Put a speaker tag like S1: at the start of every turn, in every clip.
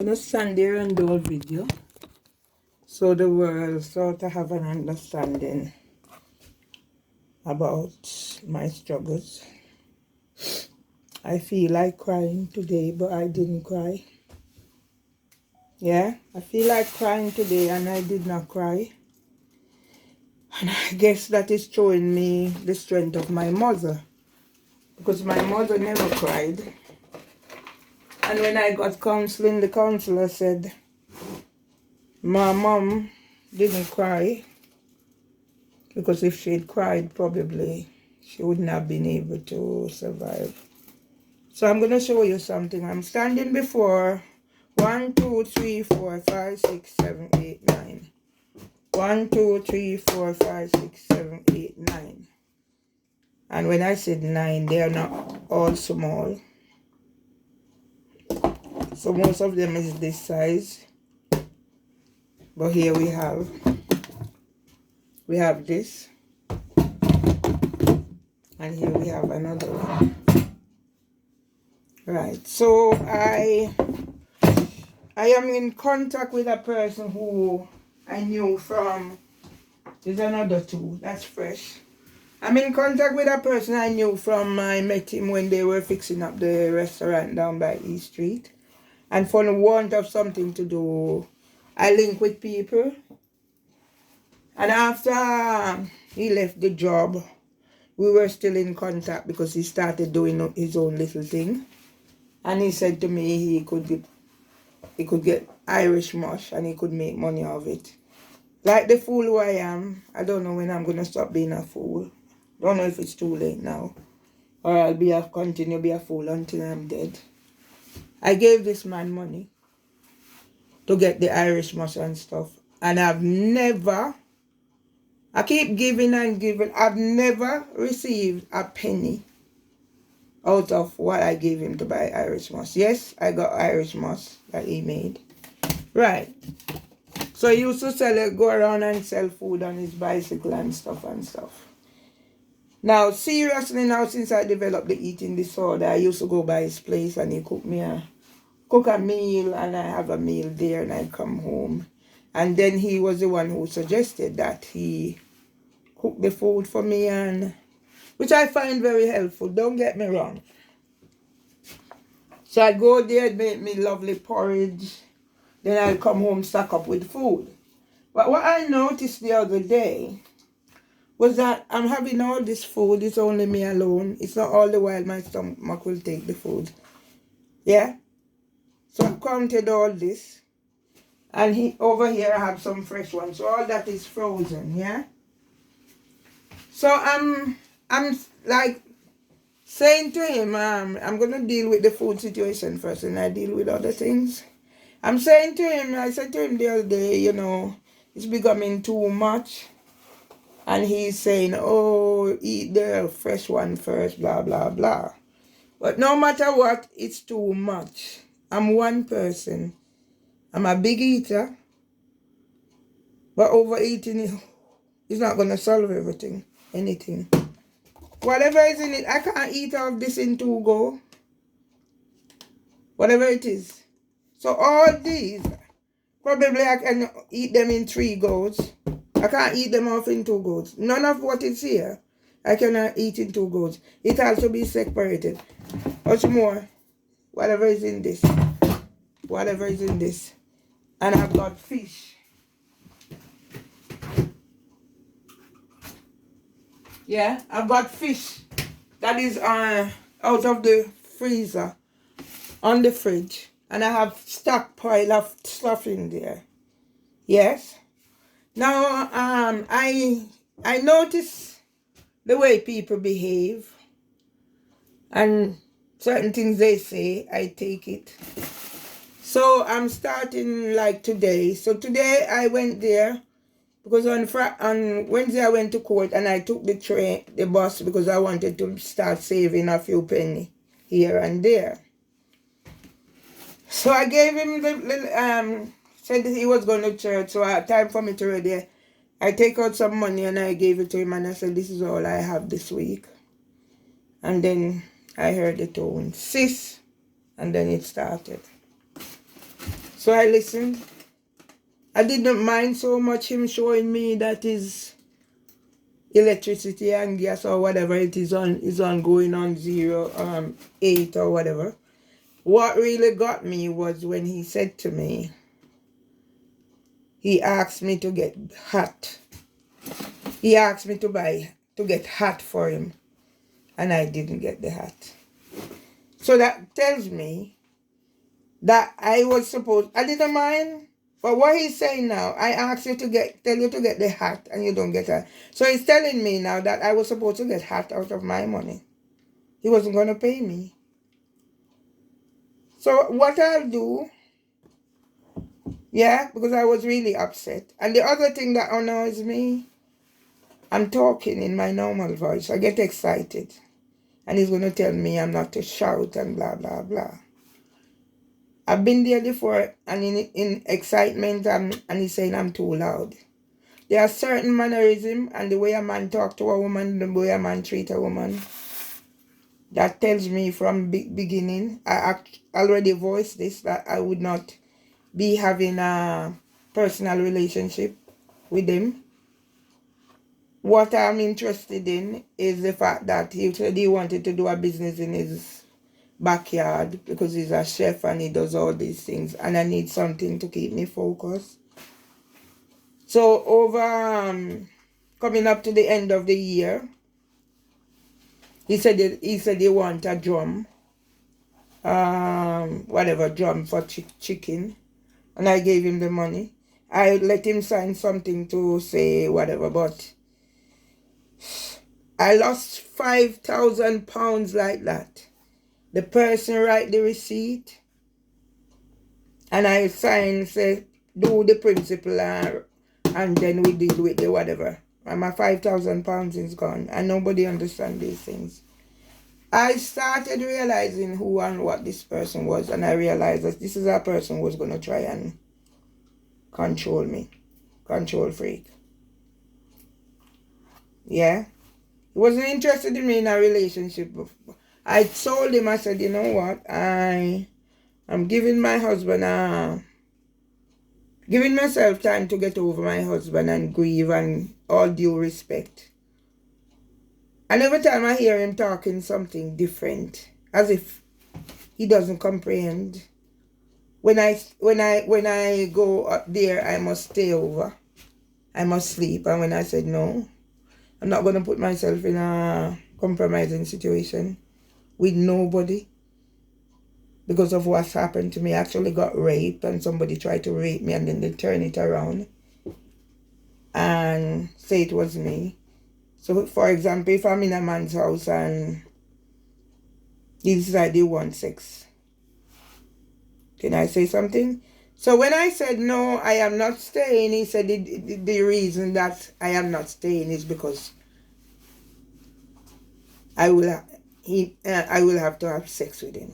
S1: I'm gonna stand there and do a video so the world sort of have an understanding about my struggles. I feel like crying today, but I didn't cry. Yeah, I feel like crying today and I did not cry. And I guess that is showing me the strength of my mother, because my mother never cried. And when I got counseling, the counselor said my mom didn't cry, because if she'd cried, probably she wouldn't have been able to survive. So I'm going to show you something. I'm standing before 1, 2, 3, 4, 5, 6, 7, 8, 9. 1, 2, 3, 4, 5, 6, 7, 8, 9. And when I said 9, they are not all small. So most of them is this size. But here we have this. And here we have another one. Right. So I am in contact with a person who I knew from, there's another two, that's fresh. I'm in contact with a person I knew from, I met him when they were fixing up the restaurant down by East Street. And for the want of something to do, I link with people. And after he left the job, we were still in contact because he started doing his own little thing. And he said to me he could get Irish mush and he could make money of it. Like the fool who I am, I don't know when I'm going to stop being a fool. Don't know if it's too late now, or I'll continue to be a fool until I'm dead. I gave this man money to get the Irish mush and stuff. And I keep giving and giving. I've never received a penny out of what I gave him to buy Irish mush. Yes, I got Irish mush that he made. Right. So he used to go around and sell food on his bicycle and stuff. Now, seriously now, since I developed the eating disorder, I used to go by his place and he cook a meal, and I have a meal there and I come home. And then he was the one who suggested that he cook the food for me, and which I find very helpful, don't get me wrong. So I'd go there, make me lovely porridge, then I'll come home stock up with food. But what I noticed the other day was that I'm having all this food, it's only me alone. It's not all the while my stomach will take the food. Yeah? So I counted all this. And over here I have some fresh ones. So all that is frozen, yeah? So I'm like saying to him, I'm going to deal with the food situation first and I deal with other things. I said to him the other day, it's becoming too much. And he's saying, oh, eat the fresh one first, blah, blah, blah. But no matter what, it's too much. I'm one person. I'm a big eater. But overeating is not going to solve anything. Whatever is in it, I can't eat all this in 2 go. Whatever it is. So all these, probably I can eat them in 3 goes. I can't eat them off in 2 goes. None of what is here, I cannot eat in 2 goes. It has to be separated. What's more, whatever is in this. And I've got fish. Yeah, I've got fish that is out of the freezer on the fridge. And I have stockpile of stuff in there. Yes. Now, I notice the way people behave, and certain things they say, I take it. So I'm starting like today. So today I went there because on Wednesday I went to court and I took the bus because I wanted to start saving a few penny here and there. So I gave him said that he was going to church, so time for me to ready. I take out some money and I gave it to him and I said, this is all I have this week. And then I heard the tone, sis, and then it started. So I listened. I didn't mind so much him showing me that his electricity and gas or whatever it is on going on 8 or whatever. What really got me was when he said to me, he asked me to get hat. He asked me to get hat for him, and I didn't get the hat. So that tells me that I didn't mind. But what he's saying now, I asked you tell you to get the hat and you don't get it. So he's telling me now that I was supposed to get hat out of my money. He wasn't going to pay me. So what I'll do, yeah, because I was really upset. And the other thing that annoys me, I'm talking in my normal voice. I get excited. And he's going to tell me I'm not to shout and blah, blah, blah. I've been there before, and in excitement, and he's saying I'm too loud. There are certain mannerisms and the way a man talk to a woman, the way a man treat a woman, that tells me from beginning, I already voiced this, that I would not be having a personal relationship with him. What I'm interested in is the fact that he said he wanted to do a business in his backyard because he's a chef and he does all these things, and I need something to keep me focused. So over coming up to the end of the year, he said he want a drum, whatever drum for chicken, and I gave him the money. I let him sign something to say whatever, but I lost £5,000 like that. The person write the receipt, and I sign, say, do the principal, and then we deal with the whatever. And my £5,000 is gone, and nobody understands these things. I started realizing who and what this person was, and I realized that this is a person who was going to try and control me. Control freak. Yeah? He wasn't interested in me in a relationship. I told him, I said, you know what, I'm giving my husband giving myself time to get over my husband and grieve and all due respect. And every time I hear him talking something different, as if he doesn't comprehend. When I go up there, I must stay over. I must sleep. And when I said no, I'm not going to put myself in a compromising situation with nobody because of what's happened to me. I actually got raped, and somebody tried to rape me, and then they turn it around and say it was me. So, for example, if I'm in a man's house and he decided he wants sex, can I say something? So when I said no, I am not staying, he said the reason that I am not staying is because I will have to have sex with him.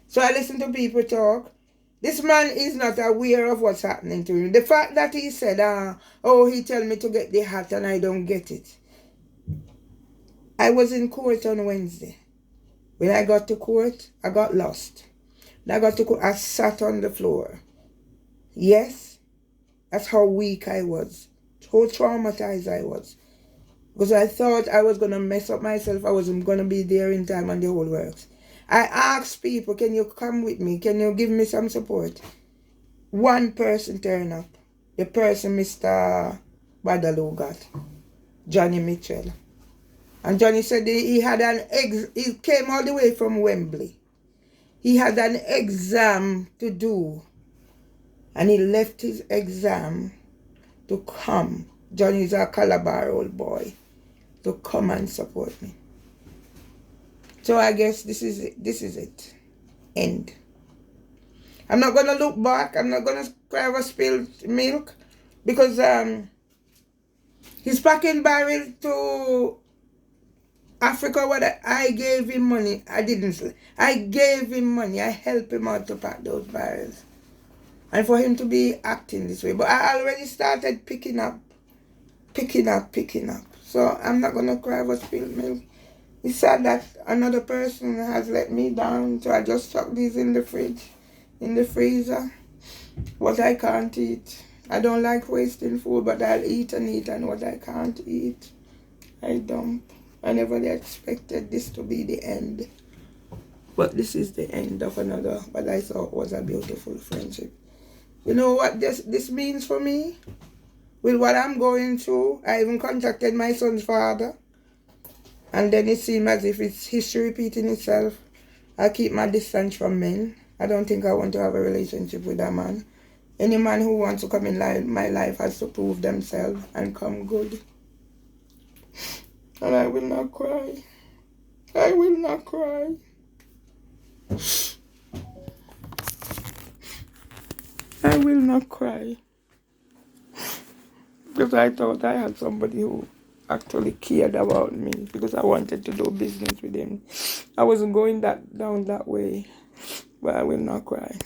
S1: So I listen to people talk. This man is not aware of what's happening to him. The fact that he said, he tell me to get the hat and I don't get it. I was in court on Wednesday. When I got to court, I got lost. When I got to court, I sat on the floor. Yes, that's how weak I was. How traumatized I was. Because I thought I was going to mess up myself. I wasn't going to be there in time and the whole works. I asked people, can you come with me? Can you give me some support? One person turned up. The person Mr. Badaloo got. Johnny Mitchell. And Johnny said he came all the way from Wembley. He had an exam to do. And he left his exam to come. Johnny's a Calabar old boy. To come and support me. So I guess this is it. End. I'm not going to look back. I'm not going to cry over spilled milk. Because he's packing barrel to Africa. What I gave him money. I gave him money. I helped him out to pack those barrels. And for him to be acting this way. But I already started picking up. So I'm not going to cry over spilled milk. It's sad that another person has let me down. So I just stuck these in the fridge, in the freezer. what I can't eat. I don't like wasting food, but I'll eat, and what I can't eat, I dump. I never expected this to be the end. But this is the end of another, what I thought was a beautiful friendship. You know what this means for me? With what I'm going through, I even contacted my son's father. And then it seemed as if it's history repeating itself. I keep my distance from men. I don't think I want to have a relationship with a man. Any man who wants to come in my life has to prove themselves and come good. And I will not cry. I will not cry. I will not cry. Because I thought I had somebody who actually cared about me, because I wanted to do business with him. I wasn't going down that way, but I will not cry.